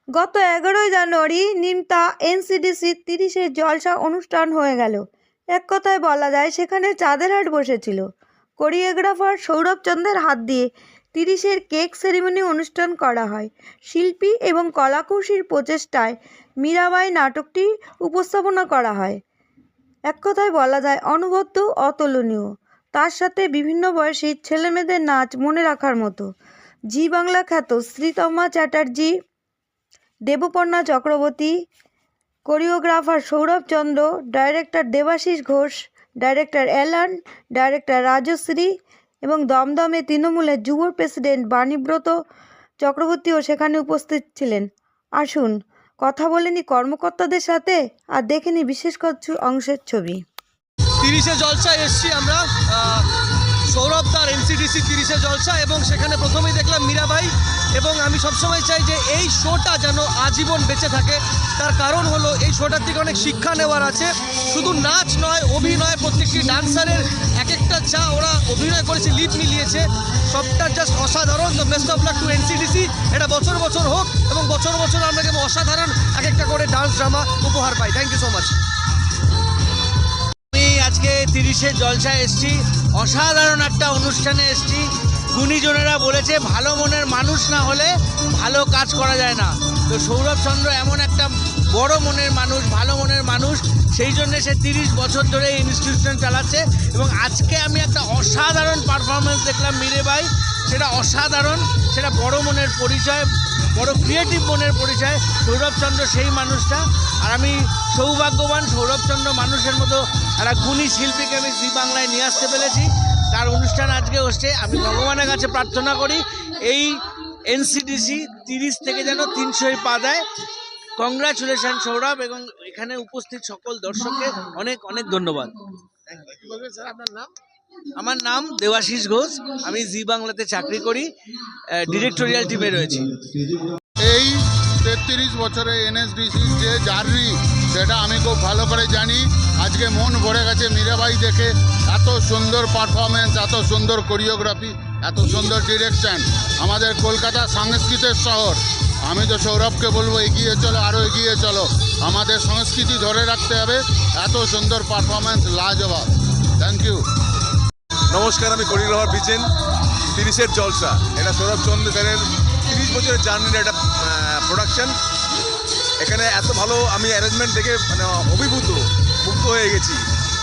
গত 11ই জানুয়ারি নিমতা এনসিডিসির 30-এর জলসা অনুষ্ঠান হয়ে গেল। এক কথায় বলা যায় সেখানে চাঁদের হাট বসেছিল। কোরিওগ্রাফার সৌরভ চন্দ্রের হাত দিয়ে 30-এর কেক সেরিমনি অনুষ্ঠান করা হয়। শিল্পী এবং কলাকুশলীর প্রচেষ্টায় মীরাবাই নাটকটি উপস্থাপনা করা হয়। এক কথায় বলা যায় অনবদ্য অতুলনীয়। তার সাথে বিভিন্ন বয়সী ছেলেমেয়েদের নাচ মনে রাখার মতো। জি বাংলা খ্যাত Sreetama Chatterjee, Debparna Chakraborty, choreographer Sourav Chandra, director Debashis Ghosh, director Alan, director Rajashree এবং দমদমে তৃণমূলের যুব প্রেসিডেন্ট বাণীব্রত চক্রবর্তীও সেখানে উপস্থিত ছিলেন। আসুন কথা বলেনি কর্মকর্তাদের সাথে আর দেখেনি বিশেষ কিছু অংশের ছবি। 30-এ জলসা এসছি আমরা, সৌরভ তার এনসিডিসি 30-এ জলসা, এবং সেখানে প্রথমেই দেখলাম মীরাবাই। এবং আমি সবসময় চাই যে এই শোটা যেন আজীবন বেঁচে থাকে। তার কারণ হলো এই শোটার থেকে অনেক শিক্ষা নেওয়ার আছে। শুধু নাচ নয়, অভিনয়, প্রত্যেকটি ডান্সারের এক একটা যা ওরা অভিনয় করেছে, লিড মিলিয়েছে, সবটা জাস্ট অসাধারণ। তো best of luck to NCDC. এটা বছর বছর হোক এবং বছর বছর আমরা যেমন অসাধারণ এক একটা করে ডান্স ড্রামা উপহার পাই। Thank you so much. আজকে 30-এর জলসা এসছি, অসাধারণ একটা অনুষ্ঠানে এসছি। গুণীজনেরা বলেছে ভালো মনের মানুষ না হলে ভালো কাজ করা যায় না। তো সৌরভ চন্দ্র এমন একটা বড় মনের মানুষ, ভালো মনের মানুষ, সেই জন্যে সে 30 বছর ধরে এই ইনস্টিটিউশন চালাচ্ছে। এবং আজকে আমি একটা অসাধারণ পারফরমেন্স দেখলাম মীরাবাই, সেটা অসাধারণ, সেটা বড় মনের পরিচয়, বড় ক্রিয়েটিভ মনের পরিচয়। সৌরভচন্দ্র সেই মানুষটা, আর আমি সৌভাগ্যবান সৌরভচন্দ্র মানুষের মতো একটা গুণী শিল্পীকে আমি জি বাংলায় নিয়ে আসতে পেরেছি। তার অনুষ্ঠান আজকে হচ্ছে। আমি ভগবানের কাছে প্রার্থনা করি এই এনসিডিসি 30 থেকে যেন 300 পা দেয়। কংগ্রাচুলেশন সৌরভ, এবং এখানে উপস্থিত সকল দর্শককে অনেক অনেক ধন্যবাদ। আমার নাম দেবাশিস ঘোষ, আমি জি বাংলাতে চাকরি করি, ডিরেক্টোরিয়াল টিমে রয়েছি। এই 33 বছরে এনএসডিসির যে জার্নি সেটা আমি খুব ভালো করে জানি। আজকে মন ভরে গেছে মীরাবাই দেখে। এত সুন্দর পারফরমেন্স, এত সুন্দর কোরিওগ্রাফি, এত সুন্দর ডিরেকশন। আমাদের কলকাতা সংস্কৃতির শহর। আমি তো সৌরভকে বলবো এগিয়ে চলো, আরও এগিয়ে চলো। আমাদের সংস্কৃতি ধরে রাখতে হবে। এত সুন্দর পারফরমেন্স, লাজবাব। Thank you. নমস্কার, আমি কোরিওগ্রাফার বিজেন। 30-এর জলসা এটা সৌরভ চন্দ্রের 30 বছরের জার্নির একটা প্রোডাকশন। এখানে এত ভালো আমি অ্যারেঞ্জমেন্ট দেখে মানে মুগ্ধ হয়ে গেছি।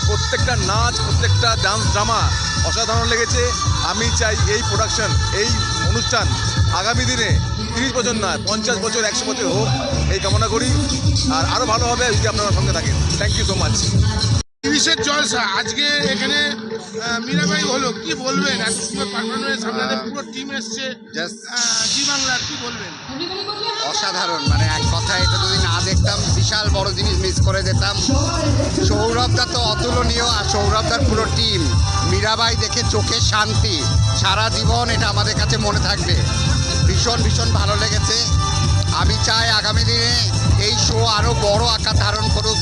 প্রত্যেকটা নাচ, প্রত্যেকটা ডান্স ড্রামা অসাধারণ লেগেছে। আমি চাই এই প্রোডাকশন, এই অনুষ্ঠান আগামী দিনে 30 বছর নয়, 50 বছর, 100 বছর হোক, এই কামনা করি। আর আরও ভালো হবে যদি আপনারা সঙ্গে থাকেন। Thank you so much. 30-এর জলসা আজকে এখানে মীরাবাই হলো, কি বলবেন? এত সুন্দর পারফরমেন্স, আপনাদের পুরো টিম এসছে জি বাংলার, কি বলবেন? অসাধারণ, মানে এক কথায় এটা যদি না দেখতাম বিশাল বড় জিনিস মিস করে যেতাম। সৌরভদা তো অতুলনীয়, আর সৌরভদার পুরো টিম। মীরাবাই দেখে চোখে শান্তি, সারা জীবন এটা আমাদের কাছে মনে থাকবে। ভীষণ ভীষণ ভালো লেগেছে। আমি চাই আগামী দিনে এই শো আরও বড় আকার ধারণ করুক,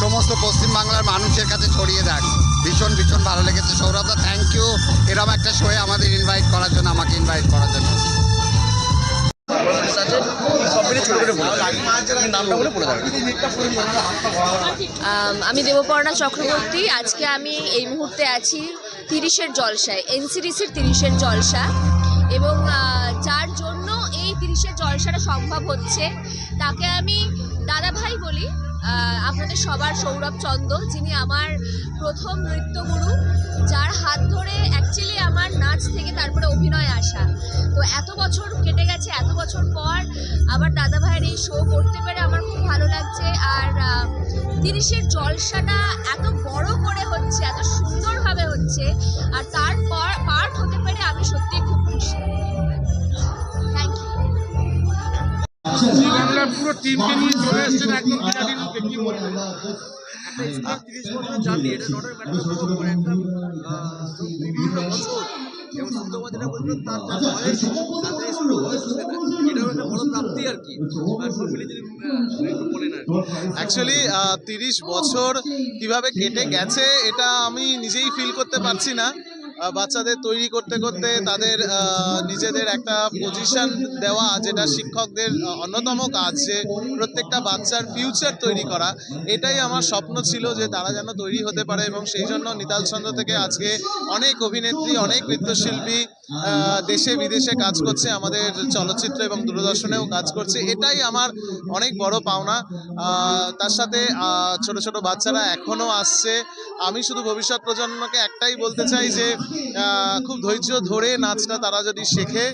সমস্ত পশ্চিমবাংলার মানুষের কাছে ছড়িয়ে দেখ। ভীষণ ভীষণ ভালো লেগেছে সৌরভদা, থ্যাংক ইউ এরকম একটা শোয়ে আমাদের ইনভাইট করার জন্য, আমাকে ইনভাইট করার জন্য। আমি দেবপর্ণা চক্রবর্তী। আজকে আমি এই মুহূর্তে আছি 30-এর জলসায়, এনসিডিসির 30-এর জলসা, এবং যার জন্য এই 30-এর জলসাটা সম্ভব হচ্ছে তাকে আমি দাদা ভাই বলি। আপনাদের সবার সৌরভ চন্দ্র, যিনি আমার প্রথম নৃত্যগুরু, যার হাত ধরে অ্যাকচুয়ালি আমার নাচ থেকে তারপরে অভিনয় আসা। তো এত বছর কেটে গেছে, এত বছর পর আবার দাদা ভাইয়ের এই শো করতে পেরে আমার খুব ভালো লাগছে। আর 30-এর জলসাটা এত বড় করে হচ্ছে, এত সুন্দরভাবে হচ্ছে, আর তারপর পার্ট হতে পেরে আমি সত্যিই খুব খুশি। Thank you. জি বাংলার পুরো টিমকে নিয়ে চলে এসেছেন একদম বিরাটির মুখে, কি বলবেন? 30 বছরের জার্নি, এটা নট এ ম্যাটার অফ একটা বিভিন্ন বছর, এবং সুতমা যেটা বলছিলেন তার যা বয়স, তার যা স্ট্রোক, এটাও একটা কি আর সব মিলে যদি একটু বলেন আর কি। অ্যাকচুয়ালি 30 বছর কিভাবে কেটে গেছে এটা আমি নিজেই ফিল করতে পারছি না। বাচ্চাদের তৈরি করতে করতে তাদের নিজেদের একটা পজিশন দেওয়া, যেটা শিক্ষকদের অন্যতম কাজ, যে প্রত্যেকটা বাচ্চার ফিউচার তৈরি করা, এটাই আমার স্বপ্ন ছিল যে তারা যেন তৈরি হতে পারে। এবং সেই জন্য নিতাল চন্দ্র থেকে আজকে অনেক অভিনেত্রী, অনেক নৃত্যশিল্পী দেশে বিদেশে কাজ করছে, আমাদের চলচ্চিত্র এবং দূরদর্শনেও কাজ করছে, এটাই আমার অনেক বড় পাওনা। তার সাথে ছোট ছোট বাচ্চারা এখনো আসছে। আমি শুধু ভবিষ্যৎ প্রজন্মকে একটাই বলতে চাই যে খুব ধৈর্য ধরে নাচটা তারা যদি শেখে,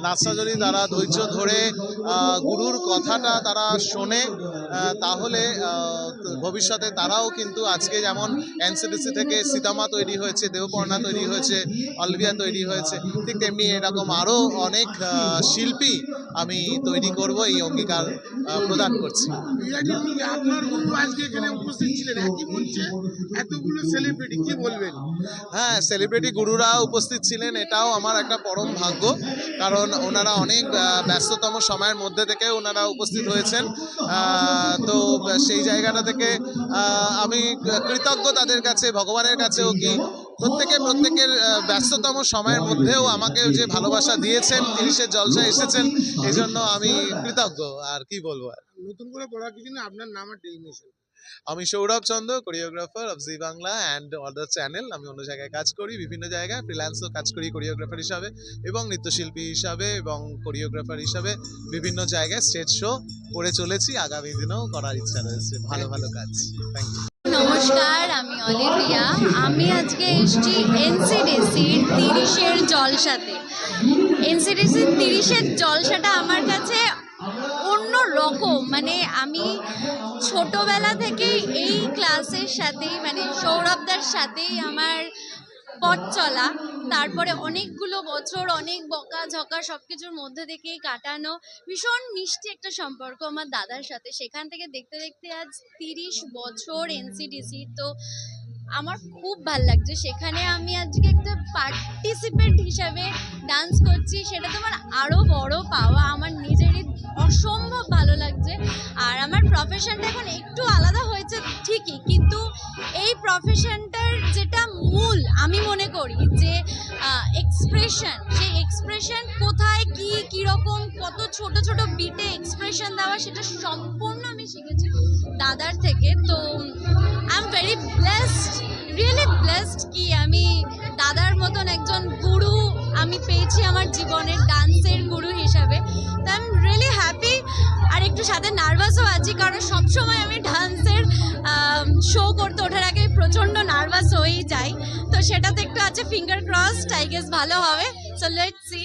নাচটা যদি তারা ধৈর্য ধরে গুরুর কথাটা তারা শোনে, তাহলে ভবিষ্যতে তারাও কিন্তু আজকে যেমন এনসিডিসি থেকে সীতামা তৈরি হয়েছে, দেবপর্ণা তৈরি হয়েছে, অলভিয়া তৈরি হয়েছে, ঠিক তেমনি এরকম আরও অনেক শিল্পী আমি তৈরি করব, এই অঙ্গীকার প্রদান করছি। আপনার গুরু আজকে এখানে উপস্থিত ছিলেন, একই মঞ্চে এতগুলো সেলিব্রিটি, কি বলবেন? হ্যাঁ, সেলিব্রিটি গুরুরা উপস্থিত ছিলেন, এটাও আমার একটা পরম ভাগ্য, কারণ ওনারা অনেক ব্যস্ততম সময়ের মধ্যে থেকে ওনারা উপস্থিত হয়েছেন। তো সেই জায়গাটা থেকে আমি কৃতজ্ঞ তাদের কাছে, ভগবানের কাছেও কি প্রত্যেকের ব্যস্ততম সময়ের মধ্যেও আমাকে যে ভালোবাসা দিয়েছেন, 30-এর জলসায় এসেছেন, এই জন্য আমি কৃতজ্ঞ। আর কি বলবো, আর নতুন করে বলা কিছু না, আপনার নাম আর ডেজিগনেশন। আমি Sourav Chandra, choreographer of Zee Bangla and other channel. আমি অন্য জায়গায় কাজ করি, বিভিন্ন জায়গায় ফ্রিল্যান্সও কাজ করি কোরিওগ্রাফার হিসাবে, এবং নৃত্যশিল্পী হিসাবে এবং কোরিওগ্রাফার হিসাবে বিভিন্ন জায়গায় স্টেজ শো করে চলেছি। আগামী দিনেও করার ইচ্ছা রয়েছে ভালো ভালো কাজ। Thank you. নমস্কার, আমি অলিভিয়া। আমি আজকে এসেছি এনসিডিসির 30-এর জলসাতে। এনসিডিসির 30-এর জলসাটা আমার কাছে অন্য রকম। মানে আমি ছোটবেলা থেকেই এই ক্লাসের সাথেই, মানে সৌরভদার সাথেই আমার পথ চলা। তারপরে অনেকগুলো বছর অনেক বকাঝকা সব কিছুর মধ্যে থেকেই কাটানো। ভীষণ মিষ্টি একটা সম্পর্ক আমার দাদার সাথে। সেখান থেকে দেখতে দেখতে আজ 30 বছর এনসিডিসি। তো আমার খুব ভাল লাগছে। সেখানে আমি আজকে একটা পার্টিসিপেন্ট হিসাবে ডান্স করছি, সেটা তোমার আরও বড় পাওয়া। আমার নিজেরই অসম্ভব ভালো লাগছে। আর আমার প্রফেশনটা এখন একটু আলাদা হয়েছে ঠিকই, কিন্তু এই প্রফেশনটার যেটা মূল আমি মনে করি যে এক্সপ্রেশন, সেই এক্সপ্রেশন কোথায় কী কীরকম কত ছোট ছোট বিটে এক্সপ্রেশন দেওয়া, সেটা সম্পূর্ণ আমি শিখেছি দাদার থেকে। তো I am very blessed, really blessed কি আমি দাদার মতন একজন গুরু আমি পেয়েছি আমার জীবনের, ডান্সের গুরু হিসাবে। তো আই এম রিয়েলি হ্যাপি। আর একটু সাথে নার্ভাসও আছি, কারণ সবসময় আমি ডান্সের শো করতে ওঠার আগে প্রচণ্ড নার্ভাস হয়েই যাই। তো সেটাতে একটু আছে, ফিঙ্গার ক্রসড, আই গেস ভালো হবে। So let's see.